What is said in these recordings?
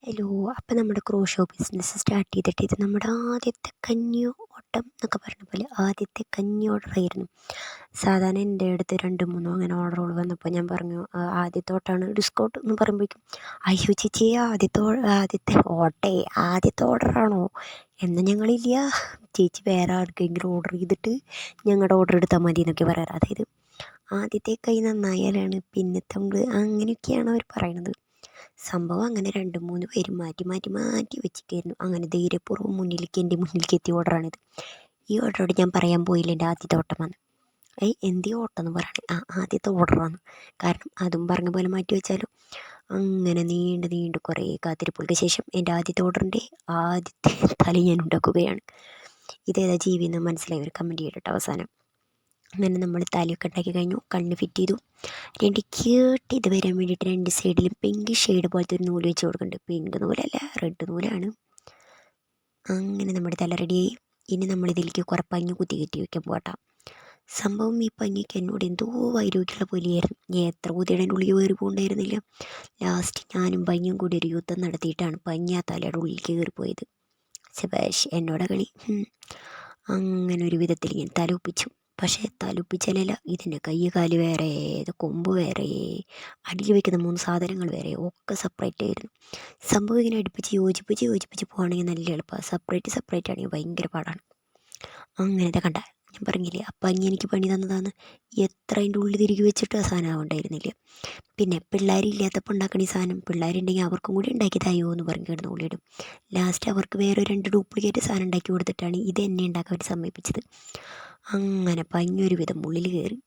Hello. അപ്പം നമ്മുടെ crochet business start ചെയ്തിട്ട് ഇത് നമ്മുടെ ആദ്യത്തെ കന്നി ഓട്ടം എന്നൊക്കെ പറഞ്ഞ പോലെ ആദ്യത്തെ കന്നി ഓർഡറായിരുന്നു. സാധാരണ എൻ്റെ അടുത്ത് 2-3 അങ്ങനെ ഓർഡറുകൾ വന്നപ്പോൾ ഞാൻ പറഞ്ഞു ആദ്യത്തെ ഓട്ടമാണ് ഡിസ്കൗണ്ട് എന്ന് പറയുമ്പോഴേക്കും അയ്യോ ചേച്ചി ആദ്യത്തെ ഓർഡറാണോ എന്നാൽ ഞങ്ങളില്ല ചേച്ചി വേറെ ആർക്കെങ്കിലും ഓർഡർ ചെയ്തിട്ട് ഞങ്ങളുടെ ഓർഡർ എടുത്താൽ മതി എന്നൊക്കെ പറയാറ്. അതായത് ആദ്യത്തെ കൈ നന്നായാലാണ് പിന്നത്തെ നമ്മൾ അങ്ങനെയൊക്കെയാണ് അവർ പറയണത്. സംഭവം അങ്ങനെ 2-3 പേര് മാറ്റി വെച്ചിട്ടായിരുന്നു. അങ്ങനെ ധൈര്യപൂർവ്വം എൻ്റെ മുന്നിലേക്ക് എത്തിയ ഓർഡറാണിത്. ഈ ഓർഡറോട് ഞാൻ പറയാൻ പോയില്ല എൻ്റെ ആദ്യത്തെ ഓട്ടമാണ്. എന്തേ ഓട്ടം എന്ന് പറയണേ ആദ്യത്തെ ഓർഡറാണ്. കാരണം അതും പറഞ്ഞ പോലെ മാറ്റി വെച്ചാലും അങ്ങനെ നീണ്ട് കുറേ കാത്തിരിപ്പുകൾക്ക് ശേഷം എൻ്റെ ആദ്യത്തെ ഓർഡറിൻ്റെ ആദ്യത്തെ തല ഞാൻ ഉണ്ടാക്കുകയാണ്. ഇതേതാ ജീവി എന്ന് മനസ്സിലായി ഒരു കമൻറ്റ് ചെയ്തിട്ട് അവസാനം. അങ്ങനെ നമ്മൾ തലയൊക്കെ ഉണ്ടാക്കി കഴിഞ്ഞു. കണ്ണ് ഫിറ്റ് ചെയ്തു. 2 ക്യൂട്ട് ഇത് വരാൻ വേണ്ടിയിട്ട് 2 സൈഡിലും പിങ്ക് ഷെയ്ഡ് പോലത്തെ ഒരു നൂല് വെച്ച് കൊടുക്കുന്നുണ്ട്. പിങ്ക് നൂലല്ല, റെഡ് നൂലാണ്. അങ്ങനെ നമ്മുടെ തല റെഡിയായി. ഇനി നമ്മളിതിലേക്ക് കുറേ പഞ്ഞ് കുത്തി കയറ്റി വയ്ക്കാൻ പോകട്ടാ. സംഭവം ഈ പഞ്ഞിക്ക് എന്നോട് എന്തോ വൈരോഗ്യമുള്ള പോലെയായിരുന്നു. എത്ര കുത്തിയുടെ ഉള്ളിൽ കയറി പോകണ്ടായിരുന്നില്ല. ലാസ്റ്റ് ഞാനും പഞ്ഞും കൂടി ഒരു യുദ്ധം നടത്തിയിട്ടാണ് പഞ്ഞി ആ തലയുടെ ഉള്ളിൽ കയറിപ്പോയത്. ശബാഷ് എന്നോട് കളി. അങ്ങനെ ഒരു വിധത്തിൽ ഞാൻ തല ഒപ്പിച്ചു. പക്ഷേ തലുപ്പിച്ചാലല്ല, ഇതിൻ്റെ കൈ കാല് വേറെ, ഇത് കൊമ്പ് വേറെ, അടിയിൽ വയ്ക്കുന്ന 3 സാധനങ്ങൾ വേറെ, ഒക്കെ സെപ്പറേറ്റ് ആയിരുന്നു. സംഭവം ഇങ്ങനെ അടുപ്പിച്ച് യോജിപ്പിച്ച് പോവുകയാണെങ്കിൽ നല്ല എളുപ്പമാണ്. സെപ്പറേറ്റ് ആണെങ്കിൽ ഭയങ്കര പാടാണ്. അങ്ങനത്തെ കണ്ട ഞാൻ പറഞ്ഞില്ലേ അപ്പം അങ്ങ് എനിക്ക് പണി തന്നതാണ്. എത്ര അതിൻ്റെ ഉള്ളിൽ തിരികെ വെച്ചിട്ട് ആ സാധനം ആവണ്ടായിരുന്നില്ല. പിന്നെ പിള്ളേരില്ലാത്തപ്പോൾ ഉണ്ടാക്കണ ഈ സാധനം പിള്ളേരുണ്ടെങ്കിൽ അവർക്കും കൂടി ഉണ്ടാക്കിയതായോ എന്ന് പറഞ്ഞ് കിടന്ന് ഉള്ളിടും. ലാസ്റ്റ് അവർക്ക് വേറെ 2 ഡ്യൂപ്ലിക്കേറ്റ് സാധനം ഉണ്ടാക്കി കൊടുത്തിട്ടാണ് ഇത് എന്നെ ഉണ്ടാക്കാൻ അവർ സമ്മതിപ്പിച്ചത്. അങ്ങനെ പഞ്ഞൊരു വിധം ഉള്ളിൽ കയറി.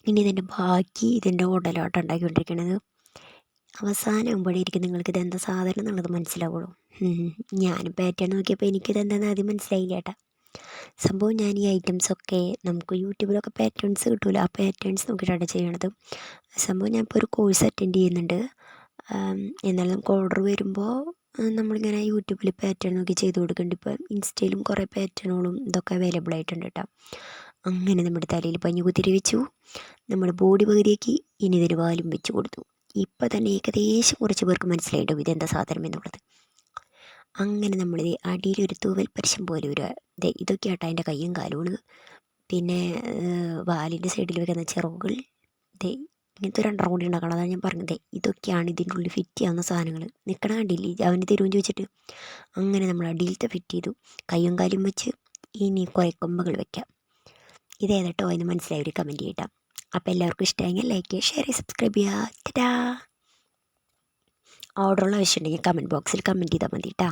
ഇനി ഇതിൻ്റെ ഉടലോട്ടം ഉണ്ടാക്കിക്കൊണ്ടിരിക്കണത്. അവസാനം ആകുമ്പോഴേക്കും നിങ്ങൾക്ക് ഇതെന്താ സാധനം എന്നുള്ളത് മനസ്സിലാവുള്ളൂ. ഞാനും പാറ്റേൺ നോക്കിയപ്പോൾ എനിക്കിതെന്താണെന്ന് ആദ്യം മനസ്സിലായില്ല കേട്ടോ. സംഭവം ഞാൻ ഈ ഐറ്റംസൊക്കെ നമുക്ക് യൂട്യൂബിലൊക്കെ പാറ്റേൺസ് കിട്ടുമല്ലോ, ആ പാറ്റേൺസ് നോക്കിയിട്ടാണ് ചെയ്യണത്. സംഭവം ഞാനിപ്പോൾ ഒരു കോഴ്സ് അറ്റൻഡ് ചെയ്യുന്നുണ്ട്. എന്നാലും നമുക്ക് ഓർഡർ വരുമ്പോൾ നമ്മളിങ്ങനെ യൂട്യൂബിൽ പാറ്റേൺ നോക്കി ചെയ്ത് കൊടുക്കുന്നുണ്ട്. ഇപ്പം ഇൻസ്റ്റയിലും കുറേ പാറ്റേണുകളും ഇതൊക്കെ അവൈലബിൾ ആയിട്ടുണ്ട് കേട്ടോ. അങ്ങനെ നമ്മുടെ തലയിൽ പഞ്ഞു കുത്തിരി വെച്ചു. നമ്മുടെ ബോഡി പകുതിയാക്കി. ഇനി ഇതിന് വാലും വെച്ച് കൊടുത്തു. ഇപ്പം തന്നെ ഏകദേശം കുറച്ച് പേർക്ക് മനസ്സിലായിട്ടും ഇതെന്താ സാധനം എന്നുള്ളത്. അങ്ങനെ നമ്മളിത് അടിയിലൊരു തൂവൽ പരശം പോലെ ഒരു ഇതൊക്കെ ആട്ടോ അതിൻ്റെ കയ്യും കാലുകൾ. പിന്നെ വാലിൻ്റെ സൈഡിൽ വെക്കുന്ന ചിറകുകൾ. ഇങ്ങനത്തെ 2 കൂടി ഉണ്ടാക്കണം. അതാണ് ഞാൻ പറഞ്ഞത്. ഇതൊക്കെയാണ് ഇതിൻ്റെ ഉള്ളിൽ ഫിറ്റ് ചെയ്യാവുന്ന സാധനങ്ങൾ. നിൽക്കണ കണ്ടില്ലേ അവന് തരുമെന്ന് ചോദിച്ചിട്ട്. അങ്ങനെ നമ്മൾ അടിയിലത്തെ ഫിറ്റ് ചെയ്തു. കയ്യും കാലും വെച്ച് ഇനി കുറേ കൊമ്പുകൾ വെക്കാം. ഇതേതട്ടോ എന്ന് മനസ്സിലായി ഒരു കമൻറ്റ് ചെയ്യട്ടാ. അപ്പോൾ എല്ലാവർക്കും ഇഷ്ടമായെങ്കിൽ ലൈക്ക് ചെയ്യുക, ഷെയർ ചെയ്യുക, സബ്സ്ക്രൈബ് ചെയ്യുക. ടാ ഓർഡറുള്ള ആവശ്യമുണ്ടെങ്കിൽ കമൻറ്റ് ബോക്സിൽ കമൻറ്റ് ചെയ്താൽ മതി കേട്ടോ.